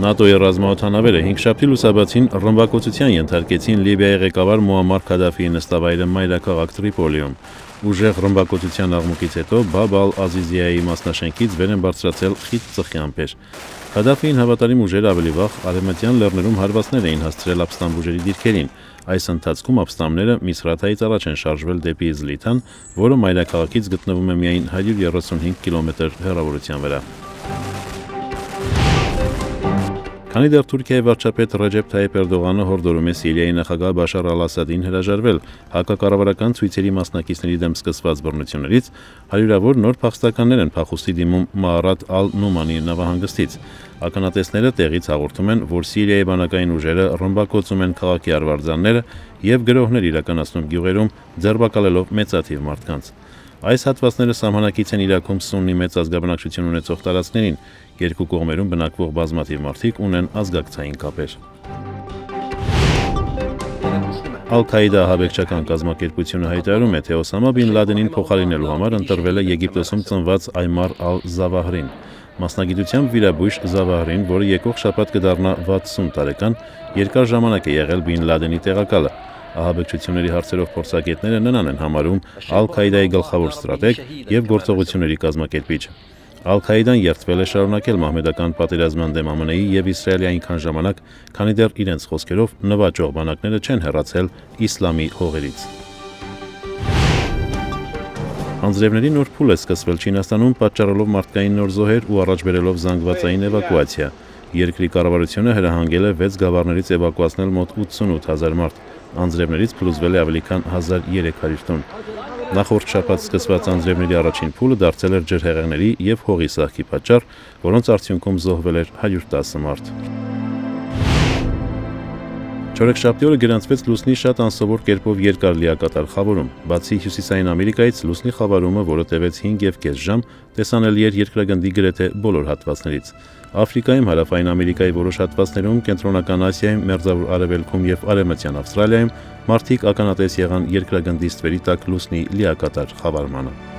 ՆԱՏՕ-ի ռազմաօդանավերը հինգշաբթի լուսաբացին ռմբակոծության ենթարկեցին Լիբիայի ղեկավար Մուամմար Քադաֆիի նստավայրը մայրաքաղաք Տրիպոլիում։ Ուժեղ ռմբակոծության աղմուկից հետո Բաբ ալ-Ազիզիայի մասնաշենքից վեր են բարձրացել խիտ ծխի։ Քադաֆիին հավատարիմ ուժերը ավելի վաղ արևմտյան լեռներում հարվածներ էին հասցրել ապստամբ ուժերի դիրքերին։ Այս ընթացքում ապստամբները Միսրաթայից առաջ են շարժվել դեպի Իզլիթան, որը մայրաքաղաքից գտնվում է միայն 135 կիլոմետր հեռավորության վրա։ Քանի դեռ Թուրքիայի վարչապետ Ռեջեփ Թայիփ Էրդողանը հորդորում է Սիրիայի նախագահ Բաշար Ալ-Ասադին հրաժարվել հակակառավարական ցույցերի մասնակիցների դեմ սկսված բռնություններից, հարյուրավոր նոր փախստականներ են փախուստի դիմում Մաարատ Ալ-Նումանի նավահանգստից։ Ականատեսները տեղից հաղորդում են, որ Սիրիայի բանակային ուժերը ռմբակոծում են քաղաքի արվարձանները եւ գրոհներ իրականացնում գյուղերում, ձերբակալելով մեծաթիվ մարդկանց։ Այս հատվածները սահմանակից են Իրաքում Սուննի մեծ ազգաբնակչություն ունեցող տարածքներին, երկու կողմերում բնակվող բազմաթիվ մարդիկ ունեն ազգակցային կապեր։ Ալ-Քաիդա ահաբեկչական կազմակերպությունը հայտարարում է, թե Օսամա բին Լադենին փոխարինելու համար ընտրվել է Եգիպտոսում ծնված Այմար Ալ-Զավահրին։ Մասնագիտությամբ վիրաբույժ Զավահրին, որը եկող շաբաթ կդառնա 60 տարեկան, երկար ժամանակ է եղել Բին Լադենի տեղակալը։ Ահաբեկչությունների հարցերով փորձագետները նրան են համարում Ալ-Քաիդայի գլխավոր ստրատեգ եւ գործողությունների կազմակերպիչ։ Ալ-Քաիդան երդվել է շարունակել մահմեդական պատերազմման դեմ ԱՄՆ-ի եւ Իսրայելի այնքան ժամանակ, քանի դեռ իրենց խոսքերով նվաճող բանակները չեն հեռացել իսլամի հողերից։ Անձրևների նոր փուլ է սկսվել Չինաստանում, պատճառելով մարդկային նոր զոհեր ու առաջ բերելով զանգվածային էվակուացիա։ Երկրի կառավարությունը հրահանգել է 6 գավառներից էվակուացնել մոտ 88,000 մարդ։ Անձրևներից փլուզվել է ավելի քան 1300 տոն։ Նախորդ շաբաթ սկսված անձրևների առաջին փուլը դարձել էր ջրհեղեղների եւ հողի սահքի պատճառ, որոնց արդյունքում զոհվել էր 110 մարդ։ Չորեքշաբթի օրը գրանցվեց լուսնի շատ անսովոր կերպով երկար լիակատար խավարում։ Բացի Հյուսիսային Ամերիկայից, լուսնի խավարումը, որը տևեց 5,5 ժամ, տեսանելի էր երկրագնդի գրեթե բոլոր հատվածներից։ Աֆրիկայում, Հարավային Ամերիկայի որոշ հատվածներում, Կենտրոնական Ասիայում, Մերձավոր Արևելքում եւ Արևմտյան Ավստրալիայում մարդիկ ականատես եղան երկրագնդի ստվերի տակ լուսնի լիակատար խավարմանը։